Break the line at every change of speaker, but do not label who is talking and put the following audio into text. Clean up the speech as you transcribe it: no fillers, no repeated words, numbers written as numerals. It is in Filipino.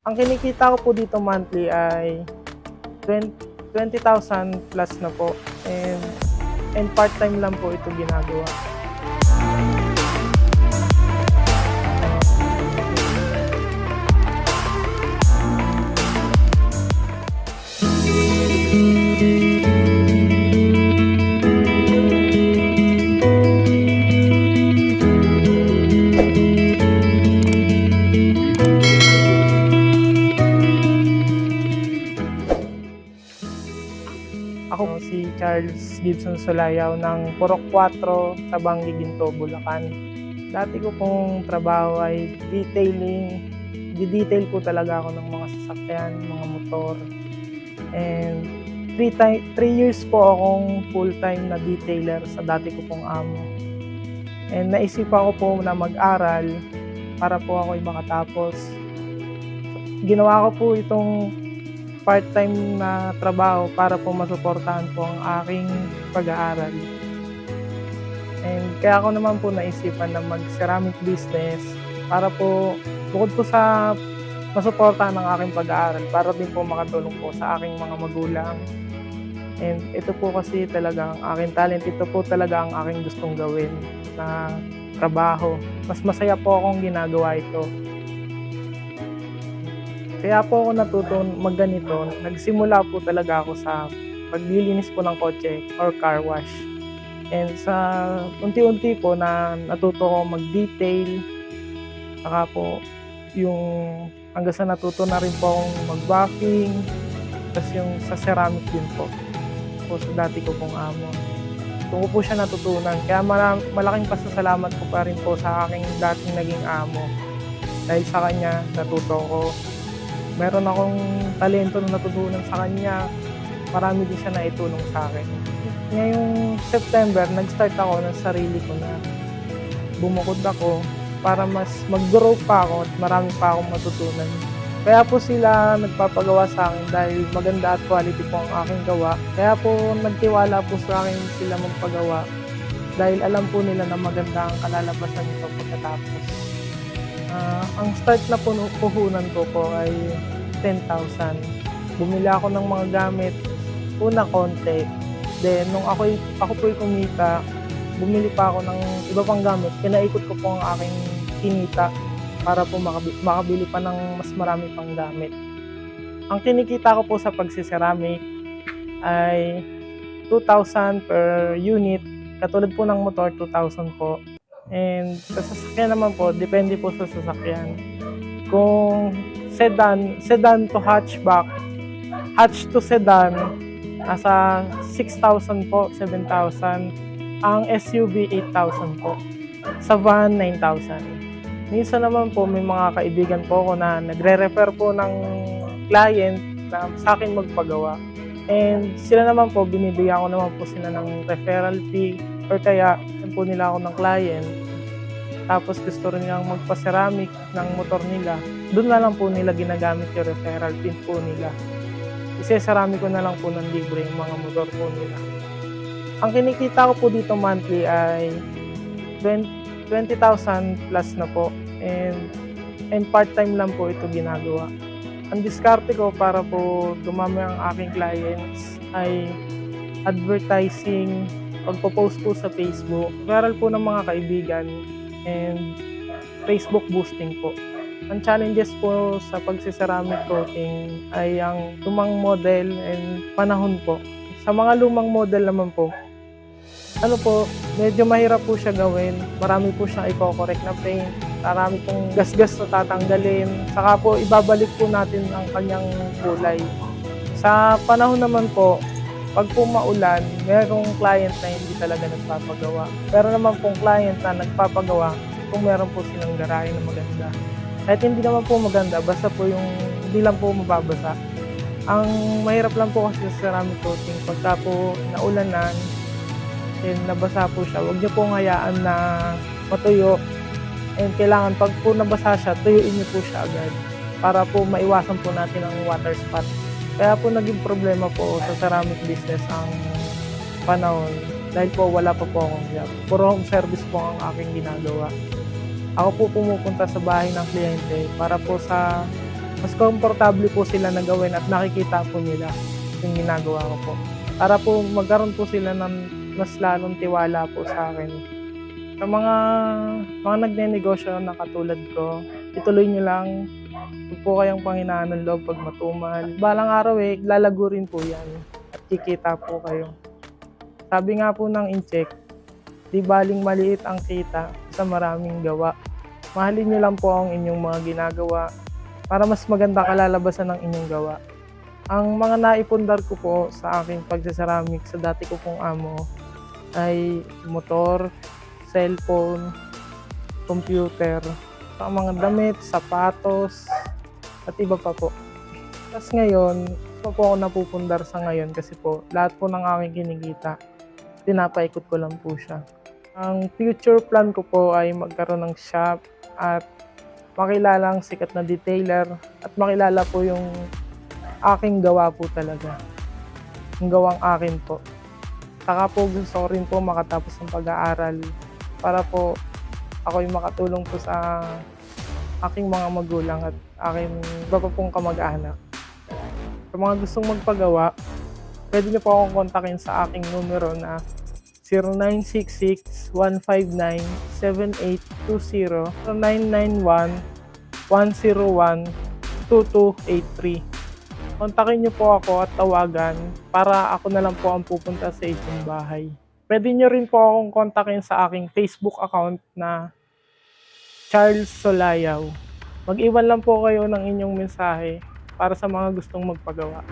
Ang kinikita ko po dito monthly ay 20,000 plus na po, and part-time lang po ito ginagawa. Ako si Charles Gibson Solayaw ng Purok 4, Tabanggi, Ginto, Bulacan. Dati ko pong trabaho ay detailing. Di-detail po talaga ako ng mga sasakyan, mga motor. And 3 years po akong full-time na detailer sa dati ko pong amo. And naisipan ko po na mag-aral para po ako'y makatapos. Ginawa ko po itong part-time na trabaho para po masuportahan po ang aking pag-aaral. And kaya ako naman po naisipan na mag-ceramic business para po bukod po sa masuportahan ang aking pag-aaral, para din po makatulong po sa aking mga magulang. And ito po kasi talaga ang aking talent, ito po talaga ang aking gustong gawin na trabaho. Mas masaya po akong ginagawa ito. Kaya po ako natutong magganito, nagsimula po talaga ako sa paglilinis po ng kotse or car wash. And sa unti-unti po na natuto ko mag-detail, saka po yung hanggang sa natuto na rin po akong mag-buffing, tapos yung sa ceramic din po sa dati ko pong amo. Doon ko po siya natutunan, kaya malaking pasasalamat ko pa rin po sa aking dating naging amo. Dahil sa kanya natuto ko. Meron akong talento na natutunan sa kanya. Marami din siya naitulong sa akin. Ngayong September, nag-start ako ng sarili ko na bumukod ako para mas mag-grow pa ako at marami pa akong matutunan. Kaya po sila nagpapagawa sa akin dahil maganda at quality po ang aking gawa. Kaya po nagtiwala po sa akin sila magpagawa dahil alam po nila na maganda ang kalalabasan nito pagkatapos. Ang start na puhunan ko po ay 10,000. Bumili ako ng mga gamit, una konti. Then, nung ako po'y kumita, bumili pa ako ng iba pang gamit. Pinaikot ko po ang aking kinita para po makabili pa ng mas marami pang gamit. Ang kinikita ko po sa pagsiceramic ay 2,000 per unit. Katulad po ng motor, 2,000 po. And sa sasakyan naman po, depende po sa sasakyan. Kung sedan to hatchback, hatch to sedan, nasa 6,000 po, 7,000. Ang SUV, 8,000 po. Sa van, 9,000. Minsan naman po, may mga kaibigan po ako na nagre-refer po ng client na sa akin magpagawa. And sila naman po, binibigyan ko naman po sila ng referral fee or kaya po nila ako ng client. Tapos gusto rin nilang magpa-ceramic ng motor nila. Doon na lang po nila ginagamit yung referral fee po nila. Ise-ceramic ko na lang po ng libre yung mga motor po nila. Ang kinikita ko po dito monthly ay 20,000 plus na po. And part-time lang po ito ginagawa. Ang diskarte ko para po dumami ang aking clients ay advertising, pagpo-post po sa Facebook, referral po ng mga kaibigan, and Facebook boosting po. Ang challenges po sa pagsiceramic coating ay ang lumang model and panahon po. Sa mga lumang model naman po, medyo mahirap po siya gawin. Marami po siyang i-correct na paint. Marami pong gas-gas na tatanggalin. Saka po ibabalik po natin ang kanyang kulay. Sa panahon naman po, pag po maulan, mayroong client na hindi talaga nagpapagawa. Pero naman pong client na nagpapagawa kung meron po silang garahe na maganda. Kahit hindi naman po maganda, basta po yung hindi lang po mababasa. Ang mahirap lang po kasi sa ceramic coating, pagka po naulanan, and nabasa po siya, huwag niyo pong hayaan na matuyo. And kailangan pag po nabasa siya, tuyuin niyo po siya agad para po maiwasan po natin ang water spot. Kaya po naging problema po sa ceramic business ang panahon dahil po wala pa po akong job. Puro home service po ang aking ginagawa. Ako po pumupunta sa bahay ng kliyente para po sa mas komportable po sila na gawin at nakikita po nila yung ginagawa ko po. Para po magkaroon po sila ng mas lalong tiwala po sa akin. Sa mga nagnenegosyo na katulad ko, ituloy niyo lang. Huwag po kayong panghinaan ng loob 'pag matumal. Balang araw, lalago rin po 'yan at kikita po kayo. Sabi nga po ng incheck, "Di baling maliit ang kita sa maraming gawa." Mahalin niyo lang po ang inyong mga ginagawa para mas maganda kalalabasan ng inyong gawa. Ang mga naipundar ko po sa aking pagsasaramik sa dati ko pong amo ay motor, cellphone, computer, saka mga damit, sapatos, at iba pa po. Tas ngayon, pa po ako napupundar sa ngayon kasi po lahat po ng aking kinikita, pinapaikot ko lang po siya. Ang future plan ko po ay magkaroon ng shop at makilala ang sikat na detailer at makilala po yung aking gawa po talaga. Yung gawang akin po. Saka po gusto ko rin po makatapos ng pag-aaral para po ako'y makatulong po sa aking mga magulang at aking iba pa pong kamag-anak. Sa mga gustong magpagawa, pwede niyo po akong kontakin sa aking numero na 0966-159-7820 0991-101-2283. Kontakin niyo po ako at tawagan para ako na lang po ang pupunta sa inyong bahay. Pwede niyo rin po akong kontakin sa aking Facebook account na Charles Solayaw. Mag-iwan lang po kayo ng inyong mensahe para sa mga gustong magpagawa.